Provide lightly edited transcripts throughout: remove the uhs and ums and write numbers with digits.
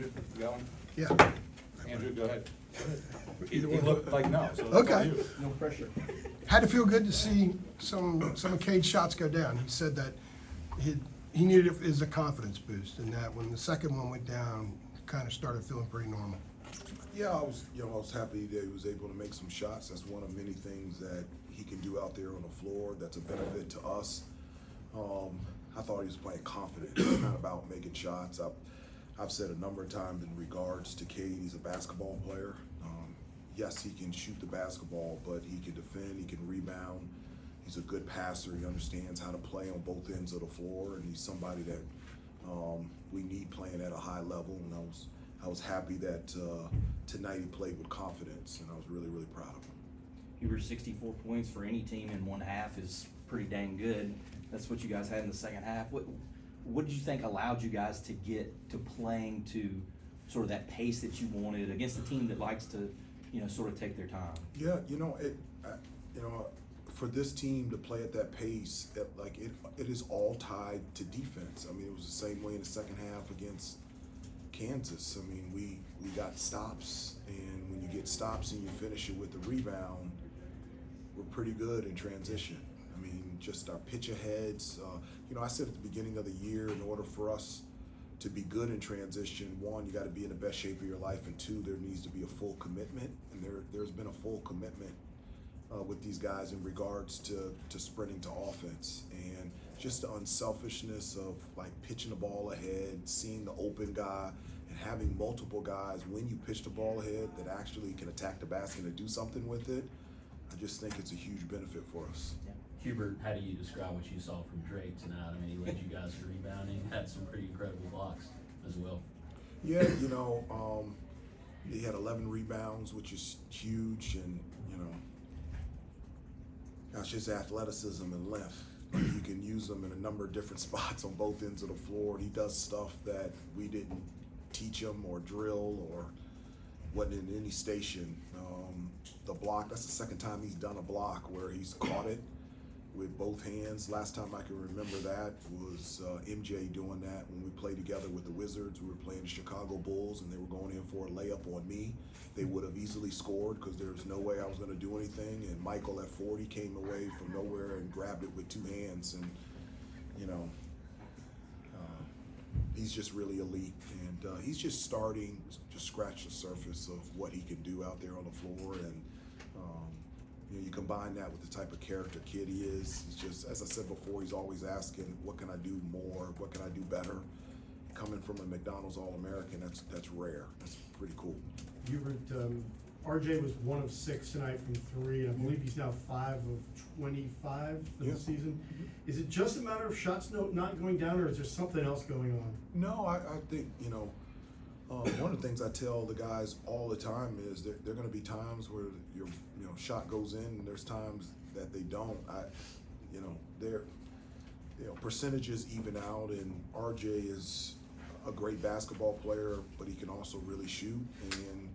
Andrew, you got one? Yeah. Andrew, go ahead. Either He one. looked like no, so that's Okay. all you. No pressure. Had to feel good to see some of Cade's shots go down. He said that he needed it as a confidence boost, and that when the second one went down, kind of started feeling pretty normal. Yeah, I was happy that he was able to make some shots. That's one of many things that he can do out there on the floor. That's a benefit to us. I thought he was playing confident. It's not about making shots. I've said a number of times in regards to Cade, he's a basketball player. Yes, he can shoot the basketball, but he can defend, he can rebound. He's a good passer. He understands how to play on both ends of the floor, and he's somebody that we need playing at a high level. And I was happy that tonight he played with confidence, and I was really, really proud of him. Hubert, 64 points for any team in one half is pretty dang good. That's what you guys had in the second half. What did you think allowed you guys to get to playing to sort of that pace that you wanted against a team that likes to, sort of take their time? Yeah, for this team to play at that pace, it is all tied to defense. I mean, it was the same way in the second half against Kansas. I mean, we got stops, and when you get stops and you finish it with a rebound, we're pretty good in transition. I mean, just our pitch aheads. I said at the beginning of the year, in order for us to be good in transition, one, you got to be in the best shape of your life, and two, there needs to be a full commitment, and there's been a full commitment with these guys in regards to sprinting to offense, and just the unselfishness of like pitching the ball ahead, seeing the open guy, and having multiple guys when you pitch the ball ahead that actually can attack the basket and do something with it. I just think it's a huge benefit for us. Yeah. Hubert, how do you describe what you saw from Drake tonight? I mean, he led you guys to rebounding, had some pretty incredible blocks as well. Yeah, he had 11 rebounds, which is huge, and that's just athleticism and length. You can use them in a number of different spots on both ends of the floor. He does stuff that we didn't teach him or drill or wasn't in any station. The block, that's the second time he's done a block where he's caught it with both hands. Last time I can remember that was MJ doing that when we played together with the Wizards. We were playing the Chicago Bulls, and they were going in for a layup on me. They would have easily scored because there was no way I was going to do anything. And Michael at 40 came away from nowhere and grabbed it with two hands. And, he's just really elite. And he's just starting to scratch the surface of what he can do out there on the floor. And, you combine that with the type of character kid he is. He's just, as I said before, he's always asking, what can I do more? What can I do better? Coming from a McDonald's All-American, that's rare. That's pretty cool. Hubert, RJ was 1 of 6 tonight from 3, and I believe he's now 5 of 25 for the season. Is it just a matter of shots not going down, or is there something else going on? No, I think, one of the things I tell the guys all the time is there are going to be times where your shot goes in, and there's times that they don't. Their percentages even out, and RJ is a great basketball player, but he can also really shoot, and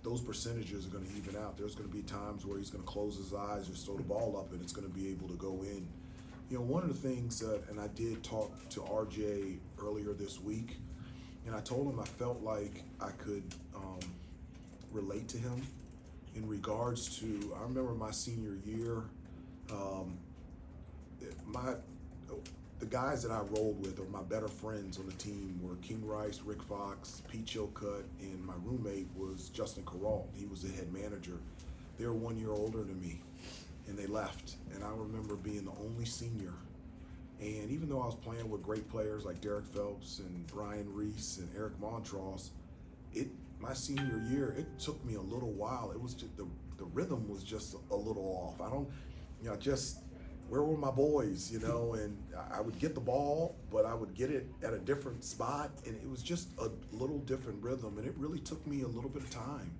those percentages are going to even out. There's going to be times where he's going to close his eyes, just throw the ball up, and it's going to be able to go in. One of the things and I did talk to RJ earlier this week, and I told him I felt like I could relate to him in regards to, I remember my senior year, the guys that I rolled with, or my better friends on the team, were King Rice, Rick Fox, Pete Chilcutt, and my roommate was Justin Carrault. He was the head manager. They were 1 year older than me, and they left. And I remember being the only senior. And even though I was playing with great players like Derek Phelps and Brian Reese and Eric Montross, my senior year, it took me a little while. It was just the rhythm was just a little off. Where were my boys, and I would get the ball, but I would get it at a different spot, and it was just a little different rhythm, and it really took me a little bit of time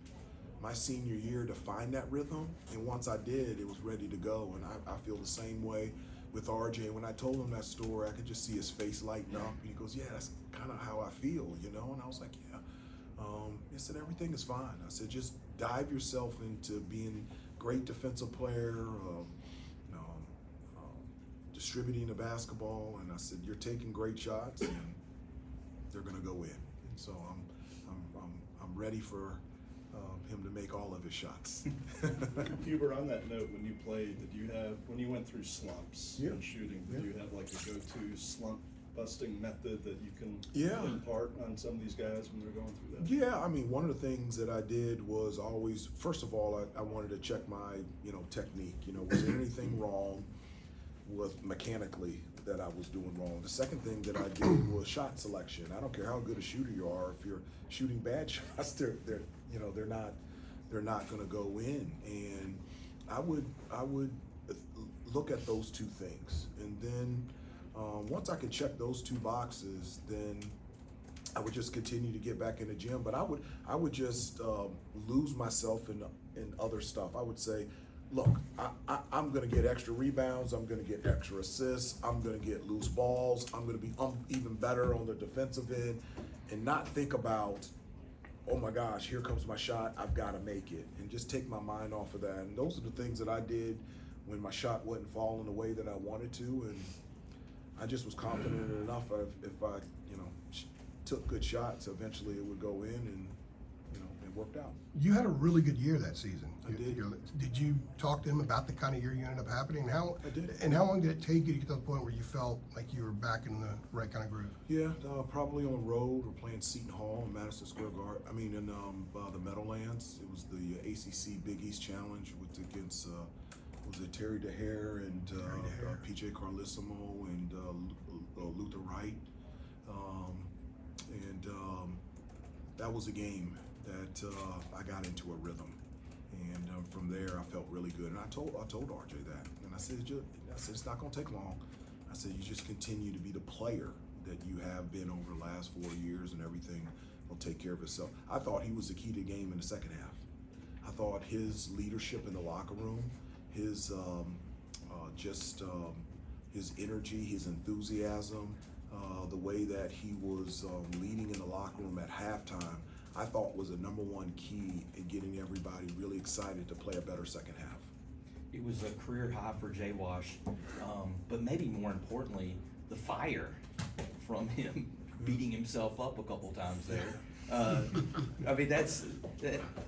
my senior year to find that rhythm, and once I did, it was ready to go, and I feel the same way with RJ. And when I told him that story, I could just see his face lighten up, and he goes, yeah, that's kind of how I feel, and I was like, yeah. I said, everything is fine. I said, just dive yourself into being a great defensive player, distributing the basketball, and I said, you're taking great shots, and they're going to go in. So I'm ready for him to make all of his shots. Hubert, on that note, when you played, when you went through slumps Yeah. in shooting, did you have like a go-to slump busting method that you can Yeah. impart on some of these guys when they're going through that? Yeah, I mean, one of the things that I did was always, first of all, I wanted to check my, technique. Was there anything wrong with mechanically that I was doing wrong? The second thing that I did was shot selection. I don't care how good a shooter you are, if you're shooting bad shots, they're not going to go in. And I would look at those two things, and then once I could check those two boxes, then I would just continue to get back in the gym. But I would just lose myself in other stuff. I would say, look, I'm going to get extra rebounds. I'm going to get extra assists. I'm going to get loose balls. I'm going to be even better on the defensive end, and not think about, oh my gosh, here comes my shot. I've got to make it, and just take my mind off of that. And those are the things that I did when my shot wasn't falling the way that I wanted to, and I just was confident enough if I, took good shots, eventually it would go in, and it worked out. You had a really good year that season. I did. Did you talk to him about the kind of year you ended up having? I did. And how long did it take you to get to the point where you felt like you were back in the right kind of groove? Yeah, probably on the road. We're playing Seton Hall in Madison Square Garden. I mean, in the Meadowlands. It was the ACC Big East Challenge against was it Terry DeHare and PJ Carlissimo and Luther Wright, and that was a game that I got into a rhythm, and from there I felt really good. And I told RJ that, and I said it's not going to take long. I said you just continue to be the player that you have been over the last 4 years, and everything will take care of itself. I thought he was the key to the game in the second half. I thought his leadership in the locker room, his his energy, his enthusiasm, the way that he was leading in the locker room at halftime, I thought was a number one key in getting everybody really excited to play a better second half. It was a career high for Jay Wash, but maybe more importantly, the fire from him beating himself up a couple times there. I mean,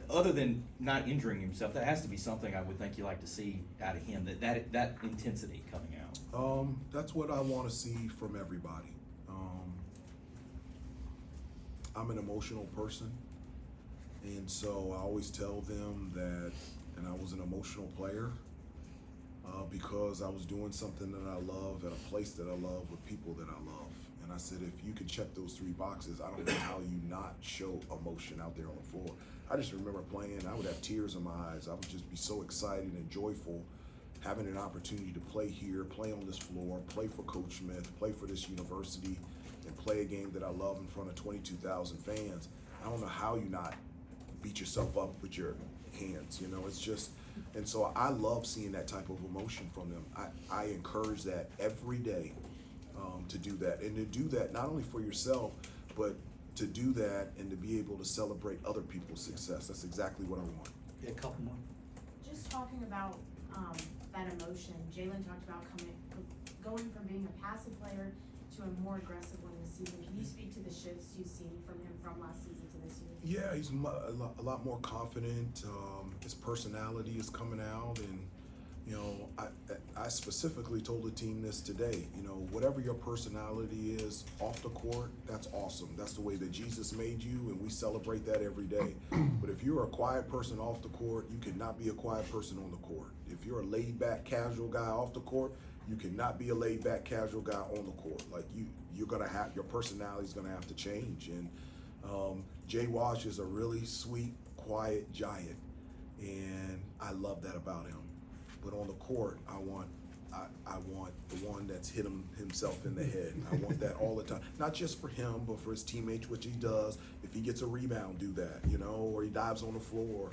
other than not injuring himself, that has to be something I would think you like to see out of him, that intensity coming out. That's what I want to see from everybody. I'm an emotional person, and so I always tell them that, and I was an emotional player because I was doing something that I love at a place that I love with people that I love. And I said, if you could check those three boxes, I don't know how you not show emotion out there on the floor. I just remember playing, I would have tears in my eyes. I would just be so excited and joyful having an opportunity to play here, play on this floor, play for Coach Smith, play for this university, and play a game that I love in front of 22,000 fans. I don't know how you not beat yourself up with your hands, it's just, and so I love seeing that type of emotion from them. I encourage that every day. To do that, and to do that not only for yourself, but to do that and to be able to celebrate other people's success. That's exactly what I want. Yeah, a couple more. Just talking about that emotion, Jaylen talked about going from being a passive player to a more aggressive one this season. Can you speak to the shifts you've seen from him from last season to this year? Yeah, he's a lot more confident. His personality is coming out, and I specifically told the team this today. Whatever your personality is off the court, that's awesome. That's the way that Jesus made you, and we celebrate that every day. But if you're a quiet person off the court, you cannot be a quiet person on the court. If you're a laid-back, casual guy off the court, you cannot be a laid-back, casual guy on the court. Like you're gonna have, your personality is gonna have to change. And Jay Wash is a really sweet, quiet giant, and I love that about him. But on the court, I want the one that's hit himself in the head. I want that all the time. Not just for him, but for his teammates, which he does. If he gets a rebound, do that, or he dives on the floor.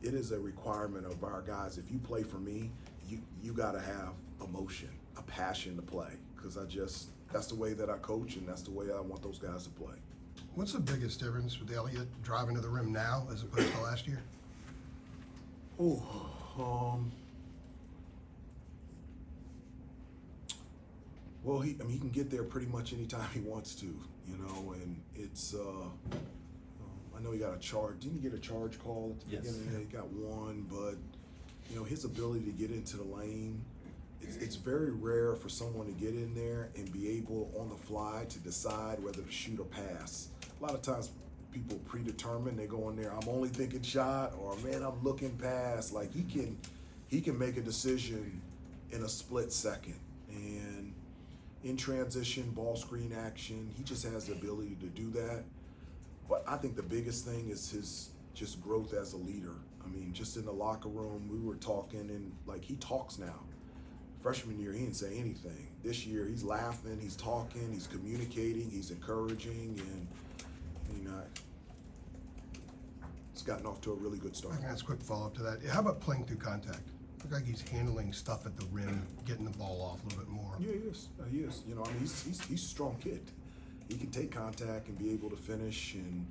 It is a requirement of our guys. If you play for me, you gotta have emotion, a passion to play. Because that's the way that I coach, and that's the way I want those guys to play. What's the biggest difference with Elliot driving to the rim now as opposed to last year? Well, he can get there pretty much anytime he wants to, you know, and it's, I know he got a charge, didn't he get a charge call at the Yes. beginning? Yeah, he got one, but, you know, his ability to get into the lane, it's very rare for someone to get in there and be able on the fly to decide whether to shoot or pass. A lot of times people predetermine, they go in there, I'm only thinking shot, or man, I'm looking pass. Like he can make a decision in a split second. And in transition, ball screen action, he just has the ability to do that. But I think the biggest thing is his just growth as a leader. I mean, just in the locker room, we were talking, and like he talks now. Freshman year, he didn't say anything. This year, he's laughing, he's talking, he's communicating, he's encouraging, and you know, it's gotten off to a really good start. I can ask a quick follow-up to that. How about playing through contact? Look like he's handling stuff at the rim, getting the ball off a little bit more. Yeah, he is. He is. You know, I mean, he's a strong kid. He can take contact and be able to finish, and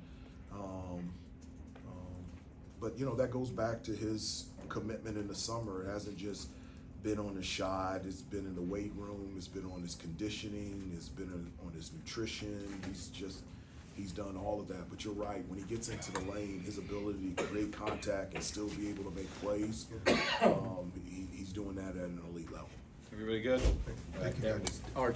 but you know that goes back to his commitment in the summer. It hasn't just been on the shot. It's been in the weight room. It's been on his conditioning. It's been on his nutrition. He's done all of that. But you're right. When he gets into the lane, his ability to create contact and still be able to make plays, he's doing that at an elite level. Everybody good? Thank you, guys. RJ.